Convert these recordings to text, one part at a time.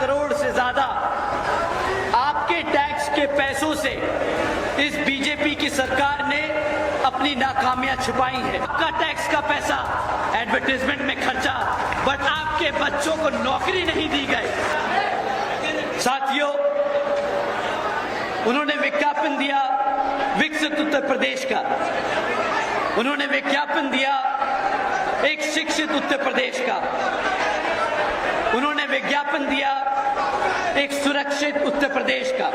करोड़ से ज्यादा आपके टैक्स के पैसों से इस बीजेपी की सरकार ने अपनी नाकामियां छुपाई है। आपका टैक्स का पैसा एडवर्टाइजमेंट में खर्चा, बट आपके बच्चों को नौकरी नहीं दी गई। साथियों, उन्होंने विज्ञापन दिया विकसित उत्तर प्रदेश का, उन्होंने विज्ञापन दिया एक शिक्षित उत्तर प्रदेश का, उन्होंने विज्ञापन दिया एक सुरक्षित उत्तर प्रदेश का।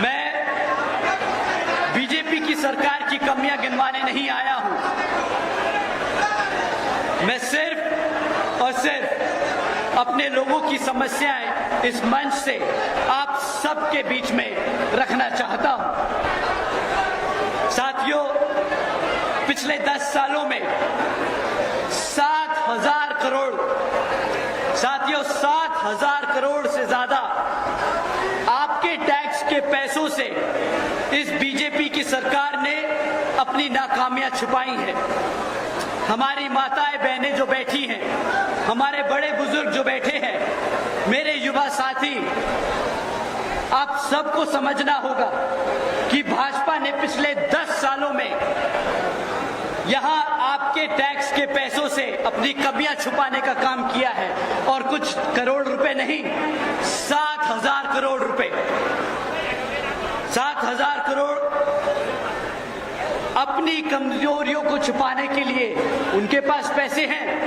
मैं बीजेपी की सरकार की कमियां गिनवाने नहीं आया हूं, मैं सिर्फ और सिर्फ अपने लोगों की समस्याएं इस मंच से आप सबके बीच में रखना चाहता हूं। साथियों, पिछले 10 सालों में 7,000 करोड़ से ज्यादा आपके टैक्स के पैसों से इस बीजेपी की सरकार ने अपनी नाकामियां छुपाई हैं। हमारी माताएं बहनें जो बैठी हैं, हमारे बड़े बुजुर्ग जो बैठे हैं, मेरे युवा साथी, आप सबको समझना होगा कि भाजपा ने पिछले 10 सालों में यहां आपके टैक्स के पैसों से अपनी कमियां छुपाने का काम किया है, और कुछ करोड़ रुपए नहीं, 7,000 करोड़ रुपए, 7,000 करोड़ अपनी कमजोरियों को छुपाने के लिए उनके पास पैसे हैं,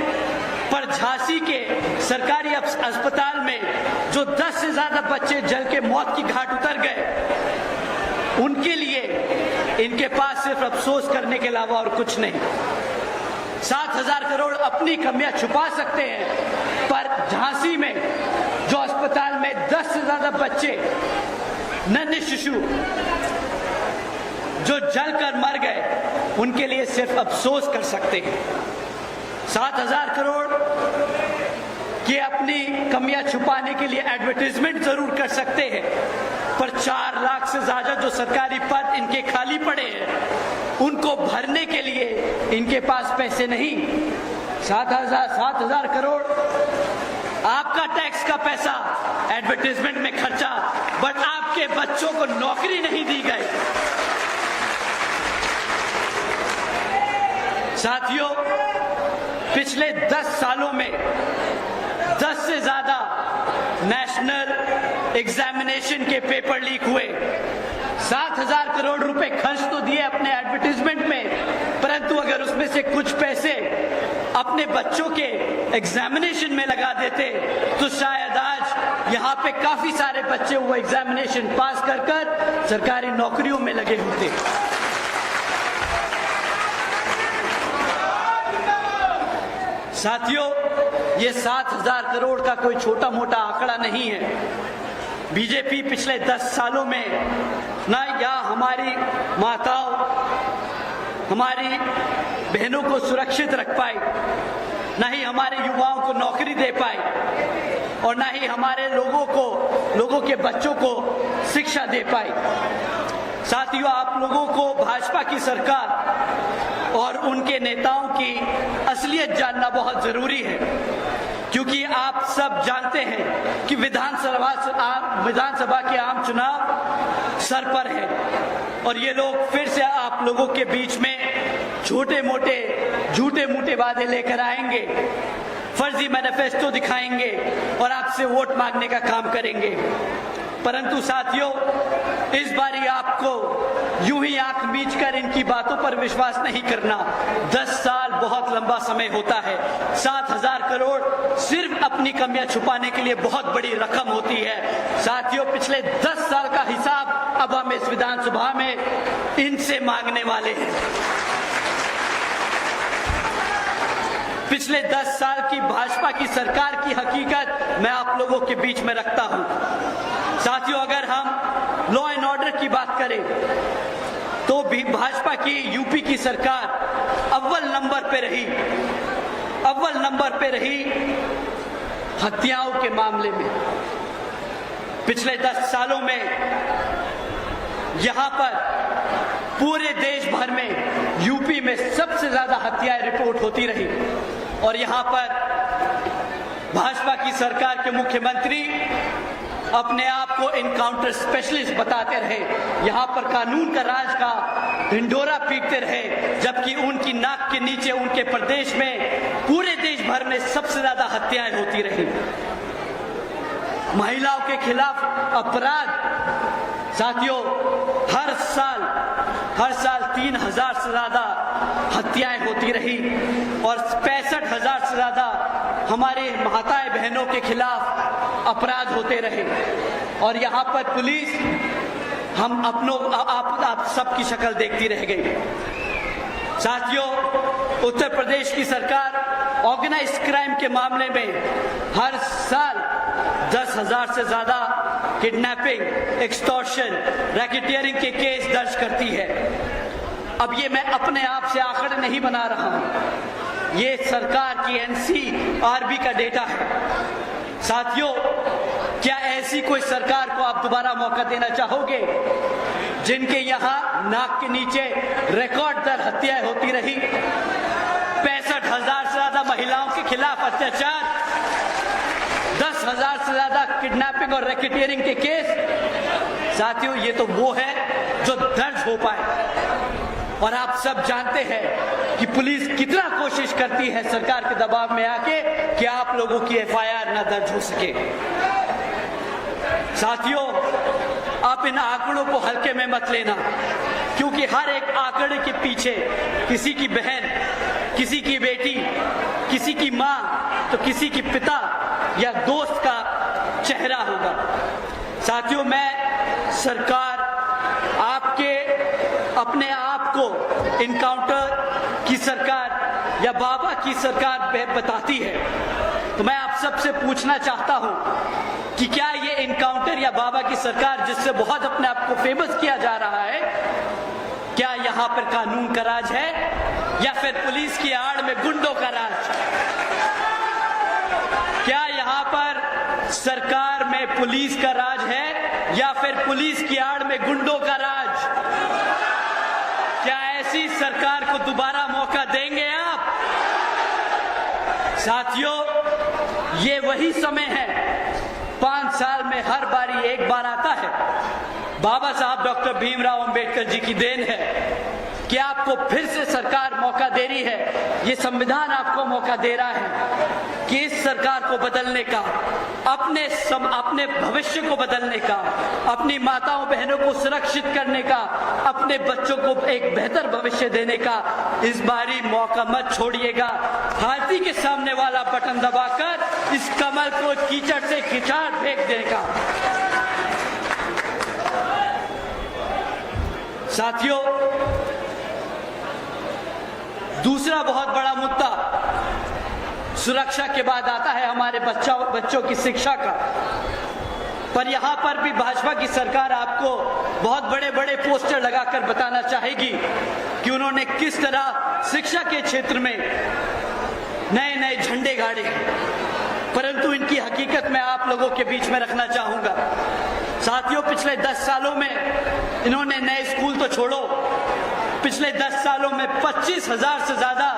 पर झांसी के सरकारी अस्पताल में जो 10 से ज्यादा बच्चे जल के मौत की घाट उतर गए, उनके लिए इनके पास सिर्फ अफसोस करने के अलावा और कुछ नहीं। 7,000 करोड़ अपनी कमियां छुपा सकते हैं, पर झांसी में जो अस्पताल में 10 से ज्यादा बच्चे, नन्हे शिशु जो जलकर मर गए, उनके लिए सिर्फ अफसोस कर सकते हैं। 7,000 करोड़ के अपनी कमियां छुपाने के लिए एडवर्टाइजमेंट जरूर कर सकते हैं, पर 4 लाख से ज्यादा जो सरकारी पद इनके खाली पड़े हैं, उनको भरने के लिए इनके पास पैसे नहीं। 7,000 करोड़ आपका टैक्स का पैसा एडवर्टाइजमेंट में खर्चा, बट आपके बच्चों को नौकरी नहीं दी गई। साथियों, पिछले 10 सालों में 10 से ज्यादा नेशनल एग्जामिनेशन के पेपर लीक हुए। 7,000 करोड़ रुपए खर्च तो दिए अपने एडवर्टाइजमेंट में, परंतु अगर उसमें से कुछ पैसे अपने बच्चों के एग्जामिनेशन में लगा देते, तो शायद आज यहाँ पे काफी सारे बच्चे वो एग्जामिनेशन पास कर सरकारी नौकरियों में लगे होते। साथियों, ये 7,000 करोड़ का कोई छोटा मोटा आंकड़ा नहीं है। बीजेपी पिछले 10 सालों में ना या हमारी माताओं, हमारी बहनों को सुरक्षित रख पाई, ना ही हमारे युवाओं को नौकरी दे पाई, और ना ही हमारे लोगों के बच्चों को शिक्षा दे पाई। साथियों, आप लोगों को भाजपा की सरकार और उनके नेताओं की असलियत जानना बहुत जरूरी है, क्योंकि आप सब जानते हैं कि विधानसभा के आम चुनाव सर पर है, और ये लोग फिर से आप लोगों के बीच में छोटे मोटे झूठे मूठे वादे लेकर आएंगे, फर्जी मैनिफेस्टो दिखाएंगे और आपसे वोट मांगने का काम करेंगे। परंतु साथियों, इस बारी आपको यूं ही आंख मीचकर इनकी बातों पर विश्वास नहीं करना। 10 साल बहुत लंबा समय होता है। 7,000 करोड़ सिर्फ अपनी कमियां छुपाने के लिए बहुत बड़ी रकम होती है। साथियों, पिछले 10 साल का हिसाब अब हम इस विधानसभा में इनसे मांगने वाले हैं। पिछले 10 साल की भाजपा की सरकार की हकीकत मैं आप लोगों के बीच में रखता हूं। साथियों, अगर हम लॉ एंड ऑर्डर की बात करें तो भी भाजपा की यूपी की सरकार अव्वल नंबर पे रही हत्याओं के मामले में। पिछले 10 सालों में यहां पर पूरे देश भर में यूपी में सबसे ज्यादा हत्याएं रिपोर्ट होती रही और यहां पर भाजपा की सरकार के मुख्यमंत्री अपने आप को इनकाउंटर स्पेशलिस्ट बताते रहे, यहां पर कानून का राज का ढिंढोरा पीटते रहे, जबकि उनकी नाक के नीचे उनके प्रदेश में पूरे देश भर में सबसे ज्यादा हत्याएं होती रही। महिलाओं के खिलाफ अपराध साथियों हर साल 3,000 से ज्यादा हत्याएं होती रही और 65,000 से ज्यादा हमारे माताएं बहनों के खिलाफ अपराध होते रहे। और यहाँ पर पुलिस हम आप सबकी शक्ल देखती रह गई। साथियों, उत्तर प्रदेश की सरकार ऑर्गेनाइज्ड क्राइम के मामले में हर साल 10,000 से ज्यादा किडनैपिंग, एक्सटॉर्शन, रैकेटियरिंग के केस दर्ज करती है। अब ये मैं अपने आप से आंकड़े नहीं बना रहा हूं, ये सरकार की एनसीआरबी का डेटा है। साथियों, क्या ऐसी कोई सरकार को आप दोबारा मौका देना चाहोगे जिनके यहां नाक के नीचे रिकॉर्ड दर हत्याएं होती रही, 65,000 से ज्यादा महिलाओं के खिलाफ अत्याचार, 10,000 से ज्यादा किडनैपिंग और रैकेटियरिंग के केस? साथियों, ये तो वो है जो दर्ज हो पाए। और आप सब जानते हैं कि पुलिस कितना कोशिश करती है सरकार के दबाव में आके कि आप लोगों की एफआईआर ना दर्ज हो सके। साथियों, आप इन आंकड़ों को हल्के में मत लेना, क्योंकि हर एक आंकड़े के पीछे किसी की बहन, किसी की बेटी, किसी की मां, तो किसी की पिता या दोस्त का चेहरा होगा। साथियों, मैं सरकार आपके अपने आप को इनकाउंटर की सरकार या बाबा की सरकार बताती है, तो मैं आप सबसे पूछना चाहता हूं कि क्या ये इनकाउंटर या बाबा की सरकार जिससे बहुत अपने आप को फेमस किया जा रहा है, क्या यहां पर कानून का राज है या फिर पुलिस की आड़ में गुंडों का राज? क्या यहां पर सरकार में पुलिस का राज है या फिर पुलिस की आड़ में गुंडों का राज? क्या ऐसी सरकार को दोबारा मौका देंगे आप? साथियों, ये वही समय है, 5 साल में हर बारी एक बार आता है। बाबा साहब डॉक्टर भीमराव अंबेडकर जी की देन है कि आपको फिर से सरकार मौका दे रही है। ये संविधान आपको मौका दे रहा है कि इस सरकार को बदलने का, अपने भविष्य को बदलने का, अपनी माताओं बहनों को सुरक्षित करने का, अपने बच्चों को एक बेहतर भविष्य देने का इस बारी मौका मत छोड़िएगा। हाथी के सामने वाला बटन दबाकर इस कमल को कीचड़ से खिंचाड़ फेंक देने का। साथियों, दूसरा बहुत बड़ा मुद्दा सुरक्षा के बाद आता है हमारे बच्चों की शिक्षा का। पर यहां पर भी भाजपा की सरकार आपको बहुत बड़े बड़े पोस्टर लगाकर बताना चाहेगी कि उन्होंने किस तरह शिक्षा के क्षेत्र में नए नए झंडे गाड़े, परंतु इनकी हकीकत मैं आप लोगों के बीच में रखना चाहूंगा। साथियों, पिछले 10 सालों में इन्होंने नए स्कूल तो छोड़ो, पिछले 10 सालों में 25,000 से ज्यादा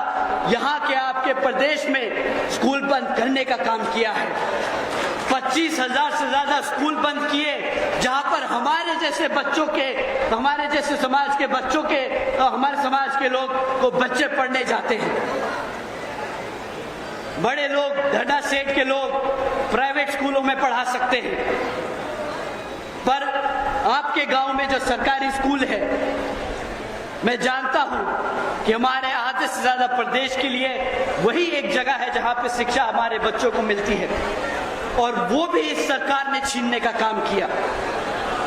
यहाँ के आपके प्रदेश में स्कूल बंद करने का काम किया है। 25,000 से ज्यादा स्कूल बंद किए, जहां पर हमारे जैसे बच्चों के, हमारे जैसे समाज के बच्चों के, हमारे समाज के लोग को बच्चे पढ़ने जाते हैं। बड़े लोग, धड़ा सेठ के लोग प्राइवेट स्कूलों में पढ़ा सकते हैं, पर आपके गांव में जो सरकारी स्कूल है, मैं जानता हूं कि हमारे आधे से ज्यादा प्रदेश के लिए वही एक जगह है जहां पे शिक्षा हमारे बच्चों को मिलती है, और वो भी इस सरकार ने छीनने का काम किया।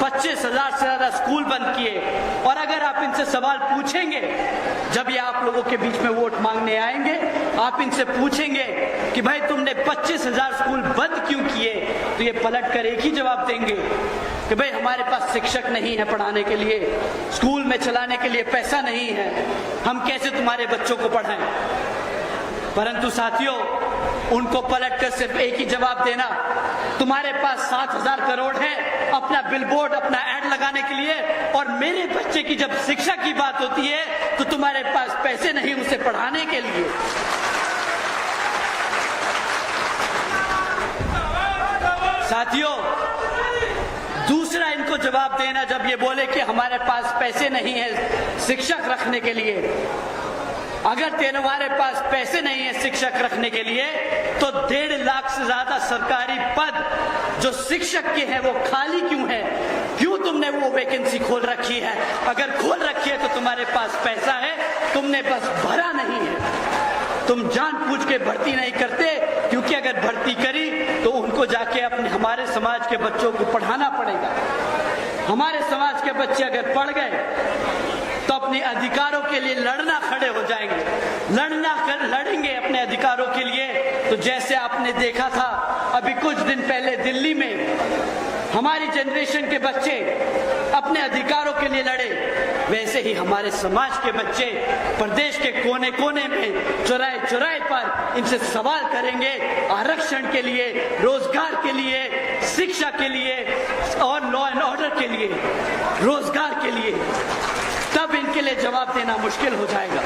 25,000 से ज्यादा स्कूल बंद किए। और अगर आप इनसे सवाल पूछेंगे, जब ये आप लोगों के बीच में वोट मांगने आएंगे, आप इनसे पूछेंगे कि भाई तुमने 25,000 स्कूल बंद क्यों किए, तो ये पलट कर एक ही जवाब देंगे कि भाई हमारे पास शिक्षक नहीं है पढ़ाने के लिए, स्कूल में चलाने के लिए पैसा नहीं है, हम कैसे तुम्हारे बच्चों को पढ़ाएं। परंतु साथियों, उनको पलटकर सिर्फ एक ही जवाब देना, तुम्हारे पास 7,000 करोड़ है अपना बिलबोर्ड, अपना एड लगाने के लिए, और मेरे बच्चे की जब शिक्षा की बात होती है तो तुम्हारे पास पैसे नहीं उसे पढ़ाने के लिए। साथियों, दूसरा इनको जवाब देना जब ये बोले कि हमारे पास पैसे नहीं है शिक्षक रखने के लिए। अगर तुम्हारे पास पैसे नहीं है शिक्षक रखने के लिए तो 1.5 लाख से ज्यादा सरकारी पद जो शिक्षक के हैं वो खाली क्यों है? क्यों तुमने वो वैकेंसी खोल रखी है? अगर खोल रखी है तो तुम्हारे पास पैसा है, तुमने बस भरा नहीं है। तुम जानबूझ के भर्ती नहीं करते, क्योंकि अगर भर्ती करी तो उनको जाके अपने हमारे समाज के बच्चों को पढ़ाना पड़ेगा। हमारे समाज के बच्चे अगर पढ़ गए तो अपने अधिकारों के लिए लड़ना खड़े हो जाएंगे, लड़ेंगे अपने अधिकारों के लिए। तो जैसे आपने देखा था अभी कुछ दिन पहले दिल्ली में हमारी जनरेशन के बच्चे अपने अधिकारों के लिए लड़े, वैसे ही हमारे समाज के बच्चे प्रदेश के कोने कोने में चौराहे चौराहे पर इनसे सवाल करेंगे आरक्षण के लिए, रोजगार के लिए, शिक्षा के लिए और लॉ एंड ऑर्डर के लिए, रोजगार के लिए। तब इनके लिए जवाब देना मुश्किल हो जाएगा।